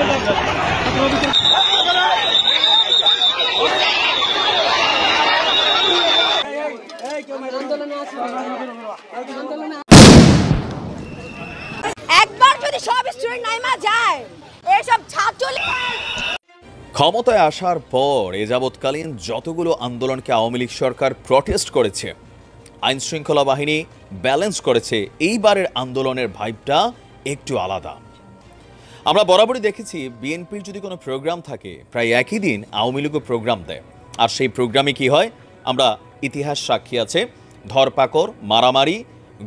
একবার যদি সব স্টুডেন্ট নাইমা যায় এসব ছাত্র ক্ষমতায় আসার পর এ যাবৎকালীন যতগুলো আন্দোলনকে আওয়ামী লীগ সরকার প্রটেস্ট করেছে, আইন শৃঙ্খলা বাহিনী ব্যালেন্স করেছে, এইবারের আন্দোলনের ভাইবটা একটু আলাদা। আমরা বরাবরই দেখেছি বিএনপির যদি কোনো প্রোগ্রাম থাকে প্রায় একই দিন আওয়ামী লীগও প্রোগ্রাম দেয়। আর সেই প্রোগ্রামে কি হয় আমরা ইতিহাস সাক্ষী আছে, ধরপাকড়, মারামারি,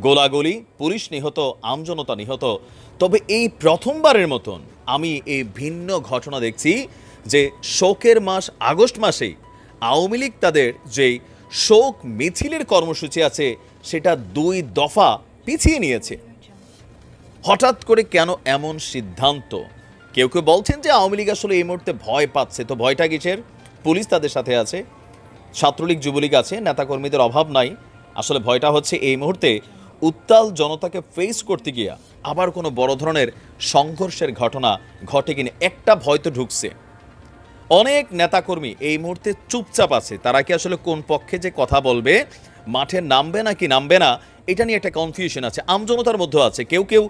গোলাগুলি, পুলিশ নিহত, আমজনতা নিহত। তবে এই প্রথমবারের মতন আমি এই ভিন্ন ঘটনা দেখছি যে শোকের মাস আগস্ট মাসেই আওয়ামী লীগ তাদের যেই শোক মিছিলের কর্মসূচি আছে সেটা 2 দফা পিছিয়ে নিয়েছে। হঠাৎ করে কেন এমন সিদ্ধান্ত? কেউ কেউ বলছেন যে আওয়ামী লীগ আসলে এই মুহূর্তে ভয় পাচ্ছে। তো ভয়টা কিসের? পুলিশ তাদের সাথে আছে, ছাত্রলীগ যুবলীগ আছে, নেতাকর্মীদের অভাব নাই। আসলে ভয়টা হচ্ছে এই মুহূর্তে উত্তাল জনতাকে ফেস করতে গিয়া আবার কোনো বড় ধরনের সংঘর্ষের ঘটনা ঘটে কিনা একটা ভয় তো ঢুকছে। অনেক নেতাকর্মী এই মুহূর্তে চুপচাপ আছে। তারা কি আসলে কোন পক্ষে যে কথা বলবে, মাঠে নামবে নাকি নামবে না, এটা নিয়ে একটা কনফিউশন আছে। আমজনতার মধ্যে আছে কেউ কেউ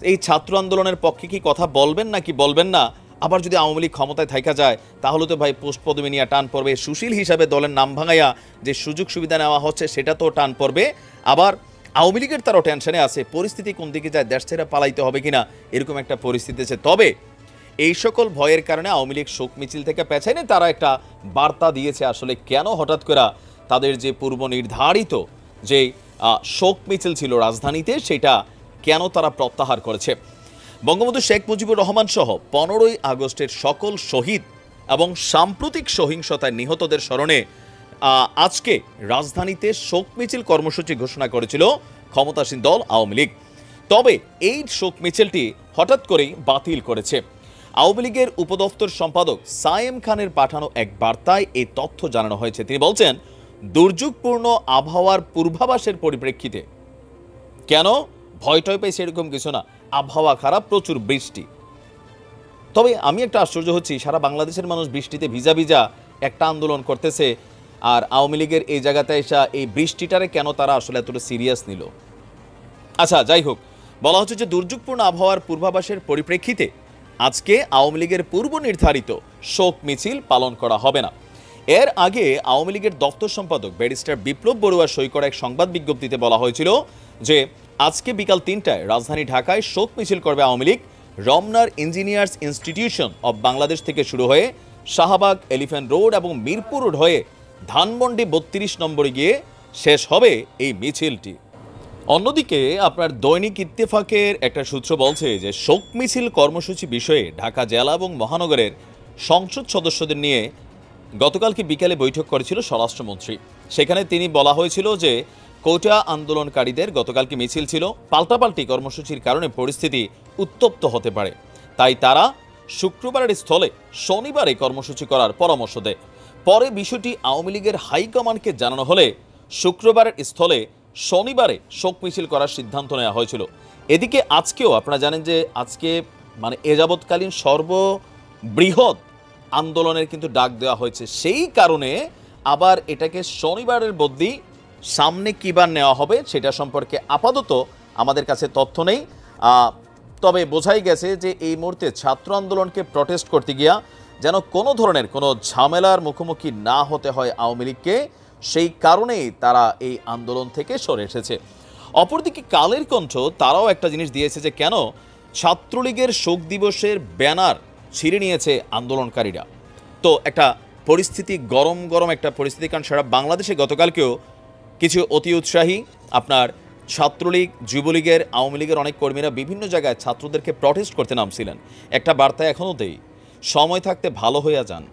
এই ছাত্র আন্দোলনের পক্ষে কি কথা বলবেন নাকি বলবেন না। আবার যদি আওয়ামী লীগ ক্ষমতায় থাকা যায় তাহলে তো ভাই পোস্ট পদবি নিয়ে টান পড়বে, সুশীল হিসাবে দলের নাম ভাঙাইয়া যে সুযোগ সুবিধা নেওয়া হচ্ছে সেটা তো টান পড়বে। আবার আওয়ামী লীগের তারও টেনশনে আছে, পরিস্থিতি কোন দিকে যায়, দেশ ছেড়ে পালাইতে হবে কিনা, এরকম একটা পরিস্থিতি আছে। তবে এই সকল ভয়ের কারণে আওয়ামী লীগ শোক মিছিল থেকে পেছায়নি, তারা একটা বার্তা দিয়েছে আসলে কেন হঠাৎ করে তাদের যে পূর্ব নির্ধারিত যে শোক মিছিল ছিল রাজধানীতে সেটা কেন তারা প্রত্যাহার করেছে। বঙ্গবন্ধু শেখ মুজিবুর রহমান সহ 15ই আগস্টের সকল শহীদ এবং সাম্প্রতিক সহিংসতায় নিহতদের স্মরণে আজকে রাজধানীতে শোক মিছিল কর্মসূচি ঘোষণা করেছিল ক্ষমতাসীন দল আওয়ামী লীগ। তবে এই শোক মিছিলটি হঠাৎ করেই বাতিল করেছে। আওয়ামী লীগের উপদপ্তর সম্পাদক সায়েম খানের পাঠানো এক বার্তায় এই তথ্য জানানো হয়েছে। তিনি বলছেন, দুর্যোগপূর্ণ আবহাওয়ার পূর্বাভাসের পরিপ্রেক্ষিতে কেন ভয় টয় পেয়েছে এরকম কিছু না, আবহাওয়া খারাপ, প্রচুর বৃষ্টি। তবে আমি একটা আশ্চর্য হচ্ছি, সারা বাংলাদেশের মানুষ বৃষ্টিতে ভিজা ভিজা একটা আন্দোলন করতেছে, আর আওয়ামী লীগের এই জায়গাতে এসে এই বৃষ্টিটারে কেন তারা আসলে এতটা সিরিয়াস নিল। আচ্ছা যাই হোক, বলা হচ্ছে যে দুর্যোগপূর্ণ আবহাওয়ার পূর্বাভাসের পরিপ্রেক্ষিতে আজকে আওয়ামী লীগের পূর্ব নির্ধারিত শোক মিছিল পালন করা হবে না। এর আগে আওয়ামী লীগের দপ্তর সম্পাদক ব্যারিস্টার বিপ্লব বড়ুয়া সই করা এক সংবাদ বিজ্ঞপ্তিতে বলা হয়েছিল যে আজকে বিকাল 3টায় রাজধানী ঢাকায় শোক মিছিল করবে আওয়ামী লীগ। রমনার ইঞ্জিনিয়ার্স ইনস্টিটিউশন অব বাংলাদেশ থেকে শুরু হয়ে শাহবাগ, এলিফ্যান্ট রোড এবং মিরপুর রোড হয়ে ধানমন্ডি 32 নম্বরে গিয়ে শেষ হবে এই মিছিলটি। অন্যদিকে আপনার দৈনিক ইত্তেফাকের একটা সূত্র বলছে যে শোক মিছিল কর্মসূচি বিষয়ে ঢাকা জেলা এবং মহানগরের সংসদ সদস্যদের নিয়ে গতকালকে বিকেলে বৈঠক করেছিল স্বরাষ্ট্রমন্ত্রী। সেখানে তিনি বলা হয়েছিল যে কোটা আন্দোলনকারীদের গতকালকে মিছিল ছিল, পাল্টাপাল্টি কর্মসূচির কারণে পরিস্থিতি উত্তপ্ত হতে পারে, তাই তারা শুক্রবারের স্থলে শনিবারে কর্মসূচি করার পরামর্শ দেয়। পরে বিষয়টি আওয়ামী লীগের হাইকমান্ডকে জানানো হলে শুক্রবারের স্থলে শনিবারে শোক মিছিল করার সিদ্ধান্ত নেওয়া হয়েছিল। এদিকে আজকেও আপনারা জানেন যে আজকে মানে এ যাবৎকালীন সর্ববৃহৎ আন্দোলনের কিন্তু ডাক দেওয়া হয়েছে। সেই কারণে আবার এটাকে শনিবারের বদলি সামনে কিবার নেওয়া হবে সেটা সম্পর্কে আপাতত আমাদের কাছে তথ্য নেই। তবে বোঝাই গেছে যে এই মুহূর্তে ছাত্র আন্দোলনকে প্রটেস্ট করতে গিয়া যেন কোনো ধরনের কোনো ঝামেলার মুখোমুখি না হতে হয় আওয়ামী লীগকে, সেই কারণেই তারা এই আন্দোলন থেকে সরে এসেছে। অপরদিকে কালের কণ্ঠ তারাও একটা জিনিস দিয়েছে যে কেন ছাত্রলীগের শোক দিবসের ব্যানার ছিঁড়ে নিয়েছে আন্দোলনকারীরা। তো একটা পরিস্থিতি গরম গরম একটা পরিস্থিতি, কারণ সারা বাংলাদেশে গতকালকেও কিছু অতি উৎসাহী আপনার ছাত্রলীগ, যুবলীগের, আওয়ামী লীগের অনেক কর্মীরা বিভিন্ন জায়গায় ছাত্রদেরকে প্রটেস্ট করতে নামছিলেন। একটা বার্তা এখনও দেই, সময় থাকতে ভালো হইয়া যান।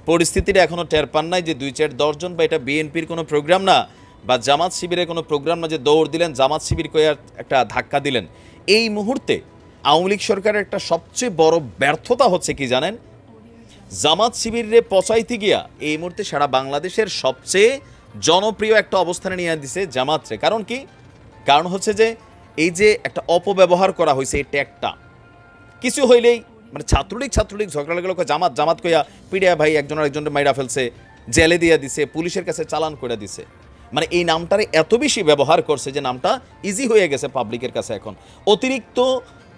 পরিস্থিতিটা এখনও টের পান নাই যে 2-4-10 জন বা এটা বিএনপির কোনো প্রোগ্রাম না বা জামাত শিবিরের কোনো প্রোগ্রাম না যে দৌড় দিলেন জামাত শিবির কয়ে একটা ধাক্কা দিলেন। এই মুহূর্তে আওয়ামী লীগ সরকারের একটা সবচেয়ে বড় ব্যর্থতা হচ্ছে কি জানেন, জামাত শিবিরে পচাইতে গিয়া এই মুহূর্তে সারা বাংলাদেশের সবচেয়ে জনপ্রিয় একটা অবস্থানে নিয়ে দিছে জামাতরে। কারণ কি? কারণ হচ্ছে যে এই যে একটা অপব্যবহার করা হয়েছে এই ট্যাগটা, কিছু হইলেই মানে ছাত্রলীগ ঝগড়া লাগলো, জামাত জামাত কইয়া পিডিয়া ভাই একজন আরেকজনের মাইরা ফেলছে, জেলে দিয়ে দিছে, পুলিশের কাছে চালান করে দিছে। মানে এই নামটারে এত বেশি ব্যবহার করছে যে নামটা ইজি হয়ে গেছে পাবলিকের কাছে এখন। অতিরিক্ত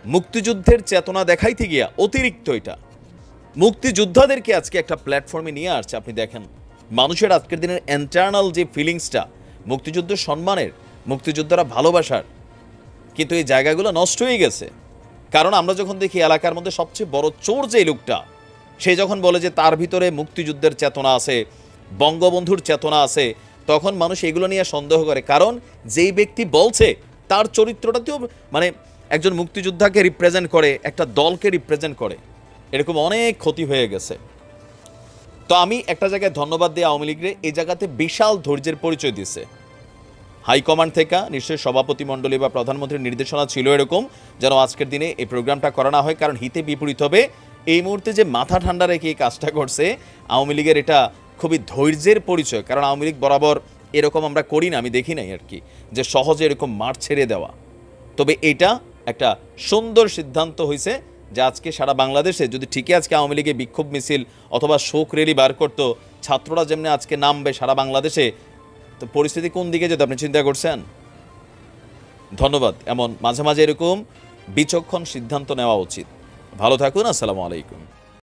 মুক্তিযুদ্ধের চেতনা দেখাইতে গিয়া অতিরিক্ত এটা মুক্তিযোদ্ধাদেরকে আজকে একটা প্ল্যাটফর্মে নিয়ে আসছে। আপনি দেখেন মানুষের আজকের দিনের ইন্টারনাল যে ফিলিংসটা মুক্তিযুদ্ধ সম্মানের, মুক্তিযোদ্ধারা ভালোবাসার, কিন্তু এই জায়গাগুলো নষ্ট হয়ে গেছে। কারণ আমরা যখন দেখি এলাকার মধ্যে সবচেয়ে বড় চোর যে লোকটা, সে যখন বলে যে তার ভিতরে মুক্তিযুদ্ধের চেতনা আছে, বঙ্গবন্ধুর চেতনা আছে, তখন মানুষ এগুলো নিয়ে সন্দেহ করে। কারণ যেই ব্যক্তি বলছে তার চরিত্রটাতেও মানে একজন মুক্তিযোদ্ধাকে রিপ্রেজেন্ট করে, একটা দলকে রিপ্রেজেন্ট করে, এরকম অনেক ক্ষতি হয়ে গেছে। তো আমি একটা জায়গায় ধন্যবাদ দিই আওয়ামী লীগের, এই জায়গাতে বিশাল ধৈর্যের পরিচয় দিছে হাইকমান্ড থেকে। নিশ্চয়ই সভাপতি মণ্ডলী বা প্রধানমন্ত্রীর নির্দেশনা ছিল এরকম যেন আজকের দিনে এই প্রোগ্রামটা করা না হয়, কারণ হিতে বিপরীত হবে। এই মুহূর্তে যে মাথা ঠান্ডা রেখে এই কাজটা করছে আওয়ামী লীগের, এটা খুবই ধৈর্যের পরিচয়। কারণ আওয়ামী লীগ বরাবর এরকম আমরা করি না, আমি দেখি নাই আর কি, যে সহজে এরকম মাঠ ছেড়ে দেওয়া। তবে এটা একটা সুন্দর সিদ্ধান্ত হয়েছে যে আজকে সারা বাংলাদেশে যদি ঠিকই আজকে আওয়ামী লীগে বিক্ষোভ মিছিল অথবা শোক র্যালি বার করতো, ছাত্ররা যেমনি আজকে নামবে সারা বাংলাদেশে, তো পরিস্থিতি কোন দিকে যেত আপনি চিন্তা করছেন? ধন্যবাদ। এমন মাঝে মাঝে এরকম বিচক্ষণ সিদ্ধান্ত নেওয়া উচিত। ভালো থাকুন, আসসালামু আলাইকুম।